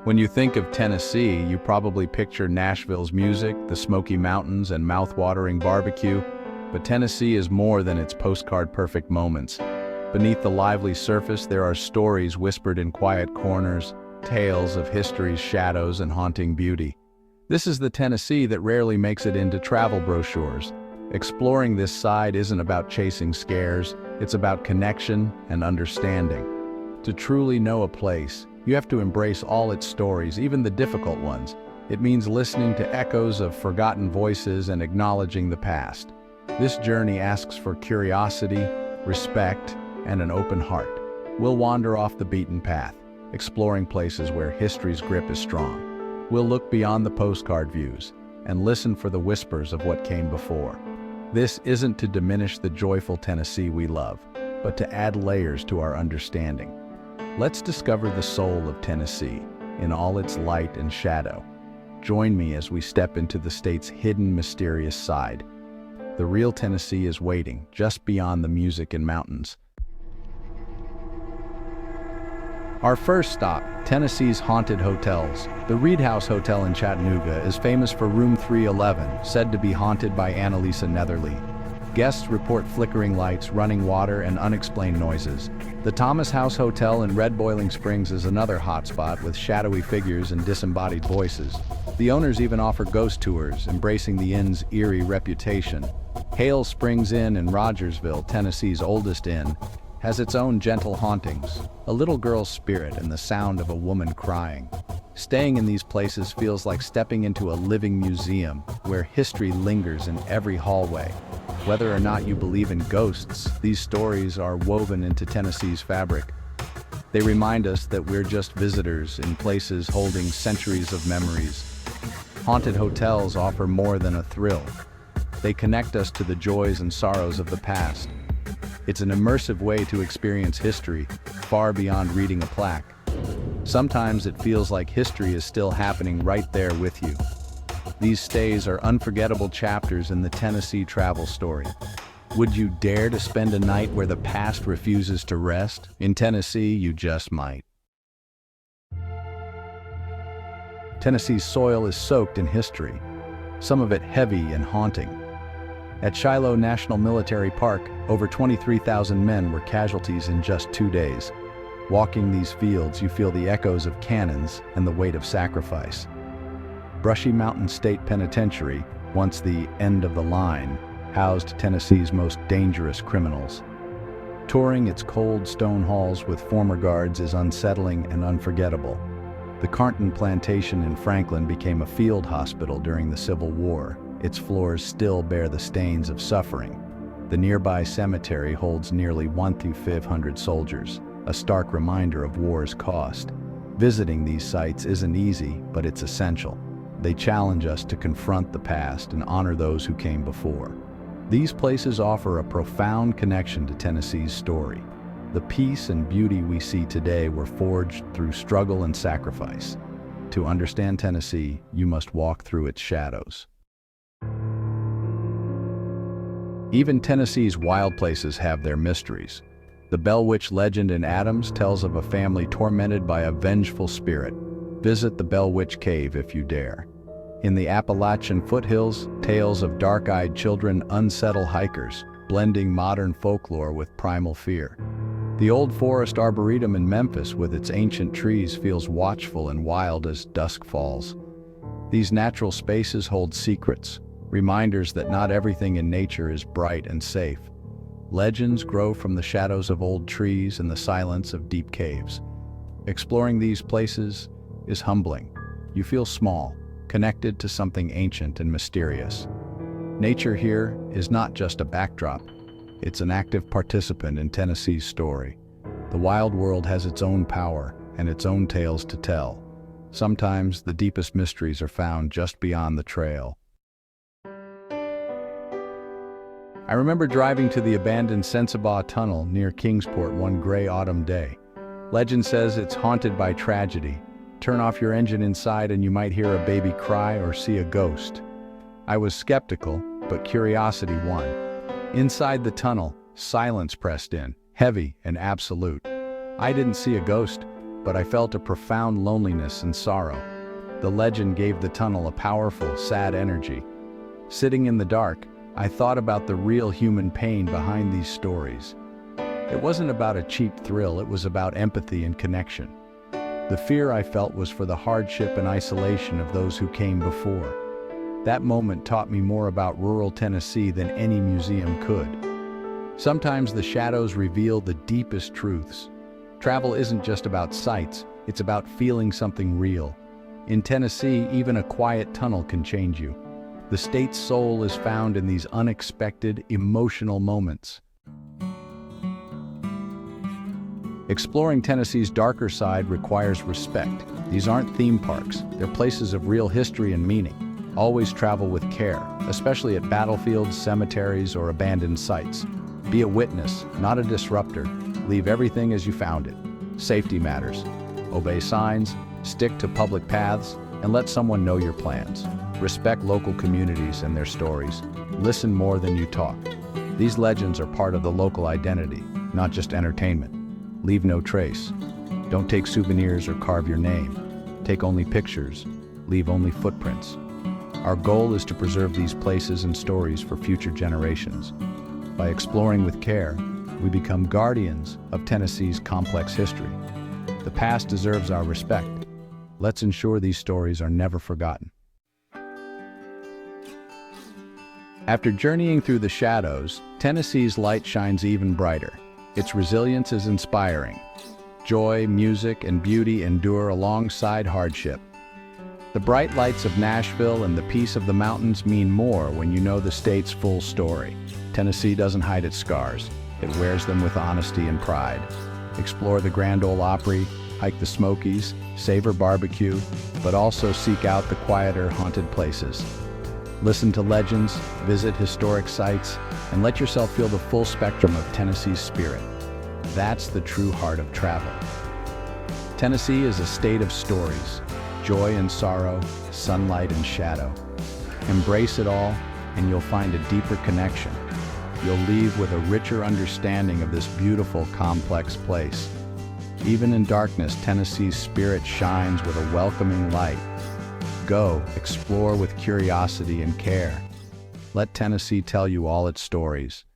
When you think of Tennessee, you probably picture Nashville's music, the Smoky Mountains, and mouth-watering barbecue, but Tennessee is more than its postcard-perfect moments. Beneath the lively surface, there are stories whispered in quiet corners, tales of history's shadows and haunting beauty. This is the Tennessee that rarely makes it into travel brochures. Exploring this side isn't about chasing scares, it's about connection and understanding. To truly know a place, you have to embrace all its stories, even the difficult ones. It means listening to echoes of forgotten voices and acknowledging the past. This journey asks for curiosity, respect, and an open heart. We'll wander off the beaten path, exploring places where history's grip is strong. We'll look beyond the postcard views and listen for the whispers of what came before. This isn't to diminish the joyful Tennessee we love, but to add layers to our understanding. Let's discover the soul of Tennessee in all its light and shadow. Join me as we step into the state's hidden, mysterious side. The real Tennessee is waiting just beyond the music and mountains. Our first stop, Tennessee's haunted hotels. The Reed House Hotel in Chattanooga is famous for room 311, said to be haunted by Annalisa Netherly. Guests report flickering lights, running water, and unexplained noises. The Thomas House Hotel in Red Boiling Springs is another hotspot with shadowy figures and disembodied voices. The owners even offer ghost tours, embracing the inn's eerie reputation. Hale Springs Inn in Rogersville, Tennessee's oldest inn, has its own gentle hauntings, a little girl's spirit and the sound of a woman crying. Staying in these places feels like stepping into a living museum where history lingers in every hallway. Whether or not you believe in ghosts, these stories are woven into Tennessee's fabric. They remind us that we're just visitors in places holding centuries of memories. Haunted hotels offer more than a thrill. They connect us to the joys and sorrows of the past. It's an immersive way to experience history, far beyond reading a plaque. Sometimes it feels like history is still happening right there with you. These stays are unforgettable chapters in the Tennessee travel story. Would you dare to spend a night where the past refuses to rest? In Tennessee, you just might. Tennessee's soil is soaked in history, some of it heavy and haunting. At Shiloh National Military Park, over 23,000 men were casualties in just 2 days. Walking these fields, you feel the echoes of cannons and the weight of sacrifice. Brushy Mountain State Penitentiary, once the end of the line, housed Tennessee's most dangerous criminals. Touring its cold stone halls with former guards is unsettling and unforgettable. The Carnton Plantation in Franklin became a field hospital during the Civil War. Its floors still bear the stains of suffering. The nearby cemetery holds nearly 1,500 soldiers, a stark reminder of war's cost. Visiting these sites isn't easy, but it's essential. They challenge us to confront the past and honor those who came before. These places offer a profound connection to Tennessee's story. The peace and beauty we see today were forged through struggle and sacrifice. To understand Tennessee, you must walk through its shadows. Even Tennessee's wild places have their mysteries. The Bell Witch legend in Adams tells of a family tormented by a vengeful spirit. Visit the Bell Witch Cave if you dare. In the Appalachian foothills, tales of dark-eyed children unsettle hikers, blending modern folklore with primal fear. The Old Forest Arboretum in Memphis with its ancient trees feels watchful and wild as dusk falls. These natural spaces hold secrets, reminders that not everything in nature is bright and safe. Legends grow from the shadows of old trees and the silence of deep caves. Exploring these places is humbling. You feel small, connected to something ancient and mysterious. Nature here is not just a backdrop, it's an active participant in Tennessee's story. The wild world has its own power and its own tales to tell. Sometimes the deepest mysteries are found just beyond the trail. I remember driving to the abandoned Sensabaugh Tunnel near Kingsport one gray autumn day. Legend says it's haunted by tragedy. Turn off your engine inside and you might hear a baby cry or see a ghost. I was skeptical, but curiosity won. Inside the tunnel, silence pressed in, heavy and absolute. I didn't see a ghost, but I felt a profound loneliness and sorrow. The legend gave the tunnel a powerful, sad energy. Sitting in the dark, I thought about the real human pain behind these stories. It wasn't about a cheap thrill, it was about empathy and connection. The fear I felt was for the hardship and isolation of those who came before. That moment taught me more about rural Tennessee than any museum could. Sometimes the shadows reveal the deepest truths. Travel isn't just about sights, it's about feeling something real. In Tennessee, even a quiet tunnel can change you. The state's soul is found in these unexpected, emotional moments. Exploring Tennessee's darker side requires respect. These aren't theme parks, they're places of real history and meaning. Always travel with care, especially at battlefields, cemeteries, or abandoned sites. Be a witness, not a disruptor. Leave everything as you found it. Safety matters. Obey signs, stick to public paths, and let someone know your plans. Respect local communities and their stories. Listen more than you talk. These legends are part of the local identity, not just entertainment. Leave no trace. Don't take souvenirs or carve your name. Take only pictures. Leave only footprints. Our goal is to preserve these places and stories for future generations. By exploring with care, we become guardians of Tennessee's complex history. The past deserves our respect. Let's ensure these stories are never forgotten. After journeying through the shadows, Tennessee's light shines even brighter. Its resilience is inspiring. Joy, music, and beauty endure alongside hardship. The bright lights of Nashville and the peace of the mountains mean more when you know the state's full story. Tennessee doesn't hide its scars. It wears them with honesty and pride. Explore the Grand Ole Opry, hike the Smokies, savor barbecue, but also seek out the quieter, haunted places. Listen to legends, visit historic sites, and let yourself feel the full spectrum of Tennessee's spirit. That's the true heart of travel. Tennessee is a state of stories, joy and sorrow, sunlight and shadow. Embrace it all, and you'll find a deeper connection. You'll leave with a richer understanding of this beautiful, complex place. Even in darkness, Tennessee's spirit shines with a welcoming light. Go, explore with curiosity and care. Let Tennessee tell you all its stories.